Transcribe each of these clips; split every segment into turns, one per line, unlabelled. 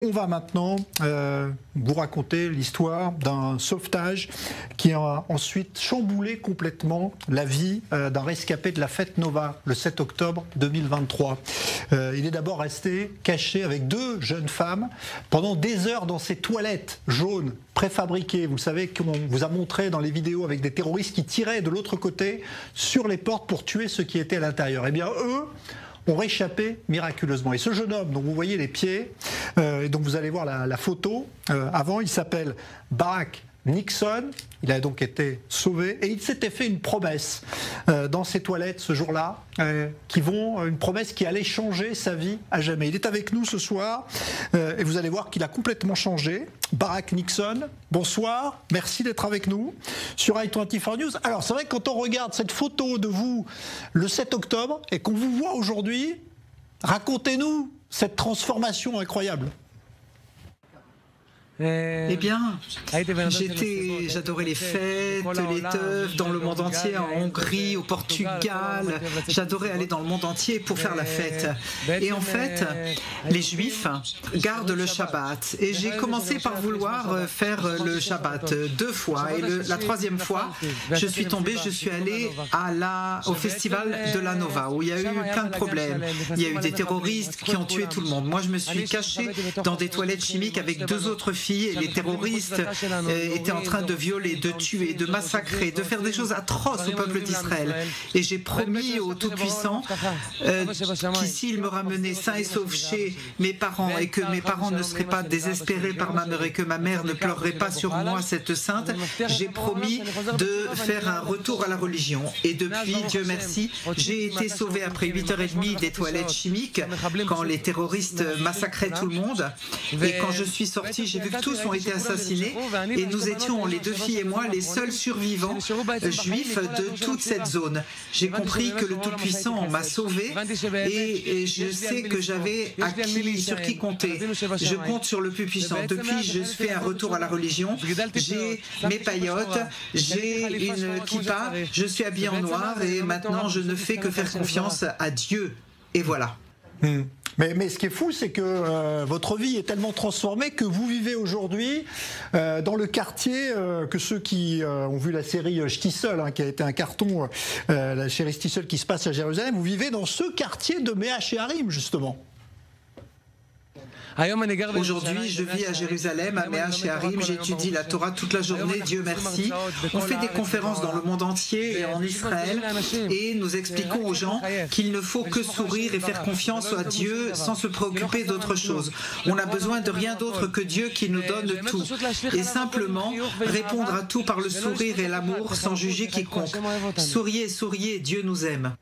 On va maintenant vous raconter l'histoire d'un sauvetage qui a ensuite chamboulé complètement la vie d'un rescapé de la fête Nova le 7 octobre 2023. Il est d'abord resté caché avec deux jeunes femmes pendant des heures dans ces toilettes jaunes préfabriquées. Vous savez qu'on vous a montré dans les vidéos avec des terroristes qui tiraient de l'autre côté sur les portes pour tuer ceux qui étaient à l'intérieur. Eh bien eux ont réchappé miraculeusement. Et ce jeune homme dont vous voyez les pieds, et dont vous allez voir la photo avant, il s'appelle Barak Nixon. Il a donc été sauvé et il s'était fait une promesse dans ces toilettes ce jour-là, une promesse qui allait changer sa vie à jamais. Il est avec nous ce soir et vous allez voir qu'il a complètement changé. Barak Nixon, bonsoir, merci d'être avec nous sur i24 News. Alors c'est vrai que quand on regarde cette photo de vous le 7 octobre et qu'on vous voit aujourd'hui, racontez-nous cette transformation incroyable.
Eh bien, j'adorais les fêtes, les teufs dans le monde entier, en Hongrie, au Portugal. J'adorais aller dans le monde entier pour faire la fête. Et en fait, les Juifs gardent le Shabbat. Et j'ai commencé par vouloir faire le Shabbat 2 fois. Et la troisième fois, je suis allé au festival de la Nova, où il y a eu plein de problèmes. Il y a eu des terroristes qui ont tué tout le monde. Moi, je me suis caché dans des toilettes chimiques avec 2 autres filles. Et les terroristes étaient en train de violer, de tuer, de massacrer, de faire des choses atroces au peuple d'Israël. Et j'ai promis au Tout-Puissant qu'ici il me ramenait sain et sauf chez mes parents et que mes parents ne seraient pas désespérés par ma mère et que ma mère ne pleurerait pas sur moi, cette sainte, j'ai promis de faire un retour à la religion. Et depuis, Dieu merci, j'ai été sauvé après 8h30 des toilettes chimiques quand les terroristes massacraient tout le monde. Et quand je suis sorti, j'ai vu que tous ont été assassinés et nous étions, les 2 filles et moi, les seuls survivants juifs de toute cette zone. J'ai compris que le Tout-Puissant m'a sauvé et je sais que j'avais sur qui compter. Je compte sur le Tout-Puissant. Depuis, je fais un retour à la religion. J'ai mes paillotes, j'ai une kippa, je suis habillé en noir et maintenant je ne fais que faire confiance à Dieu. Et voilà.
Mais ce qui est fou, c'est que votre vie est tellement transformée que vous vivez aujourd'hui dans le quartier que ceux qui ont vu la série Shtisel, qui a été un carton, la série Shtisel qui se passe à Jérusalem, vous vivez dans ce quartier de Mea Shearim, justement.
Aujourd'hui, je vis à Jérusalem, à Mea Shearim, j'étudie la Torah toute la journée, Dieu merci. On fait des conférences dans le monde entier et en Israël et nous expliquons aux gens qu'il ne faut que sourire et faire confiance à Dieu sans se préoccuper d'autre chose. On n'a besoin de rien d'autre que Dieu qui nous donne tout. Et simplement répondre à tout par le sourire et l'amour sans juger quiconque. Souriez, souriez, Dieu nous aime.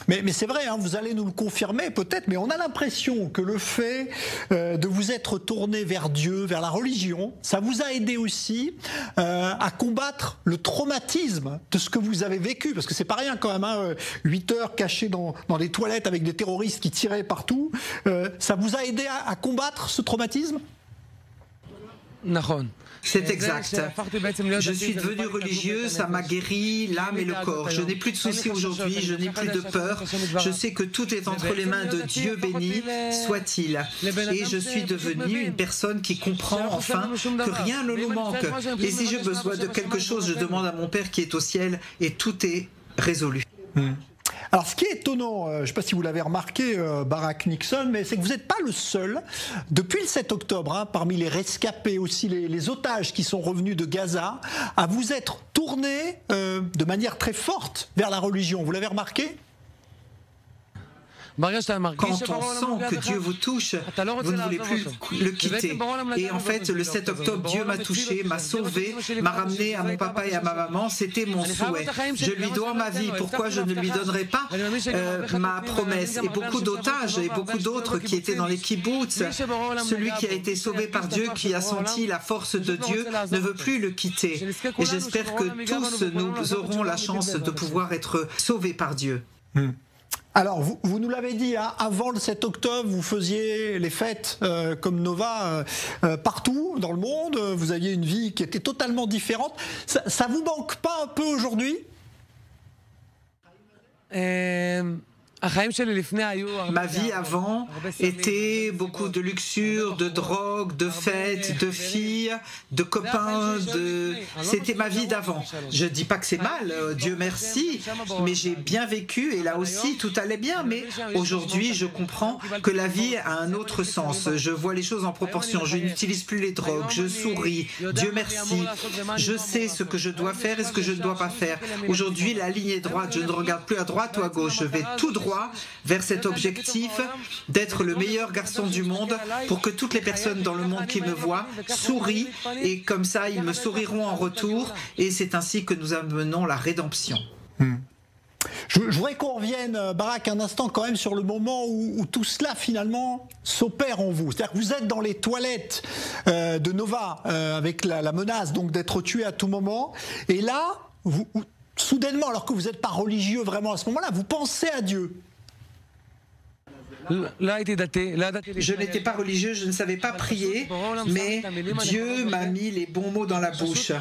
Mais c'est vrai, vous allez nous le confirmer peut-être, mais on a l'impression que le fait de vous être tourné vers Dieu, vers la religion, ça vous a aidé aussi à combattre le traumatisme de ce que vous avez vécu, parce que c'est pas rien quand même, 8 heures cachés dans des toilettes avec des terroristes qui tiraient partout, ça vous a aidé à combattre ce traumatisme ?
C'est exact. Je suis devenu religieux, ça m'a guéri l'âme et le corps. Je n'ai plus de soucis aujourd'hui, je n'ai plus de peur. Je sais que tout est entre les mains de Dieu béni soit-il. Et je suis devenu une personne qui comprend enfin que rien ne nous manque. Et si j'ai besoin de quelque chose, je demande à mon Père qui est au ciel et tout est résolu.
Alors, ce qui est étonnant, je ne sais pas si vous l'avez remarqué, Barak Nixon, mais c'est que vous n'êtes pas le seul, depuis le 7 octobre, parmi les rescapés, aussi les otages qui sont revenus de Gaza, à vous être tourné de manière très forte vers la religion. Vous l'avez remarqué ?
Quand on sent que Dieu vous touche, vous ne voulez plus le quitter. Et en fait, le 7 octobre, Dieu m'a touché, m'a sauvé, m'a ramené à mon papa et à ma maman. C'était mon souhait. Je lui dois ma vie. Pourquoi je ne lui donnerai pas ma promesse? Et beaucoup d'otages et beaucoup d'autres qui étaient dans les kibboutz, celui qui a été sauvé par Dieu, qui a senti la force de Dieu, ne veut plus le quitter. Et j'espère que tous nous aurons la chance de pouvoir être sauvés par Dieu.
Alors, vous nous l'avez dit, avant le 7 octobre, vous faisiez les fêtes comme Nova partout dans le monde. Vous aviez une vie qui était totalement différente. Ça vous manque pas un peu aujourd'hui ?
Ma vie avant était beaucoup de luxure, de drogue, de fêtes, de filles, de copains, c'était ma vie d'avant. Je ne dis pas que c'est mal, Dieu merci, mais j'ai bien vécu et là aussi tout allait bien. Mais aujourd'hui, je comprends que la vie a un autre sens. Je vois les choses en proportion. Je n'utilise plus les drogues, je souris. Dieu merci. Je sais ce que je dois faire et ce que je ne dois pas faire. Aujourd'hui, la ligne est droite. Je ne regarde plus à droite ou à gauche. Je vais tout droit vers cet objectif d'être le meilleur garçon du monde pour que toutes les personnes dans le monde qui me voient sourient et comme ça ils me souriront en retour et c'est ainsi que nous amenons la rédemption.
Je voudrais qu'on revienne, Barak, un instant quand même sur le moment où tout cela finalement s'opère en vous. C'est-à-dire que vous êtes dans les toilettes de Nova avec la menace donc d'être tué à tout moment et là, soudainement, alors que vous n'êtes pas religieux vraiment à ce moment-là, vous pensez à Dieu.
Je n'étais pas religieux, je ne savais pas prier, mais Dieu m'a mis les bons mots dans la bouche.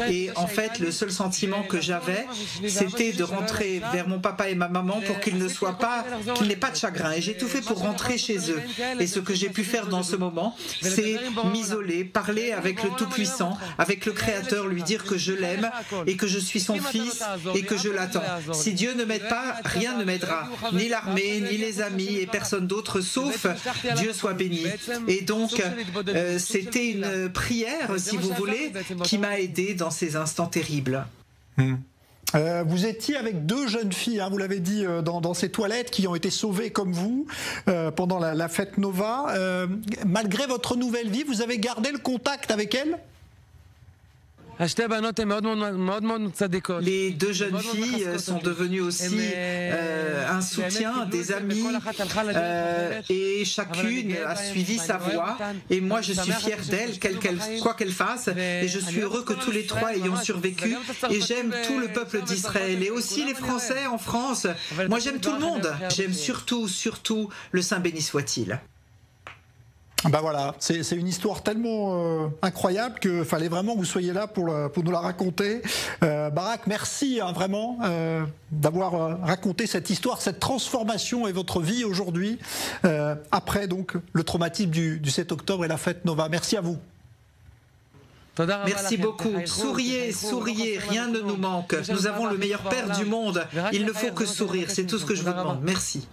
Et en fait, le seul sentiment que j'avais, c'était de rentrer vers mon papa et ma maman pour qu'ils n'aient pas de chagrin. Et j'ai tout fait pour rentrer chez eux. Et ce que j'ai pu faire dans ce moment, c'est m'isoler, parler avec le Tout-Puissant, avec le Créateur, lui dire que je l'aime et que je suis son fils et que je l'attends. Si Dieu ne m'aide pas, rien ne m'aidera. Ni l'armée, ni les amis et personne d'autre sauf Dieu soit béni. Et donc c'était une prière, si vous voulez, qui m'a aidé dans ces instants terribles.
Vous étiez avec deux jeunes filles, hein, vous l'avez dit, dans ces toilettes qui ont été sauvées comme vous pendant la fête Nova. Malgré votre nouvelle vie, vous avez gardé le contact avec elles ?
Les deux jeunes filles sont devenues aussi un soutien, des amies, et chacune a suivi sa voie. Et moi, je suis fière d'elles, quoi qu'elles fassent, et je suis heureux que tous les trois ayons survécu. Et j'aime tout le peuple d'Israël, et aussi les Français en France. Moi, j'aime tout le monde. J'aime surtout le Saint béni soit-il.
Ben voilà, c'est une histoire tellement incroyable qu'il fallait vraiment que vous soyez là pour nous la raconter. Barak, merci hein, vraiment d'avoir raconté cette histoire, cette transformation et votre vie aujourd'hui, après donc le traumatisme du 7 octobre et la fête Nova. Merci à vous.
Merci beaucoup. Souriez, rien ne nous manque. Nous avons le meilleur Père du monde. Il ne faut que sourire, c'est tout ce que je vous demande. Merci.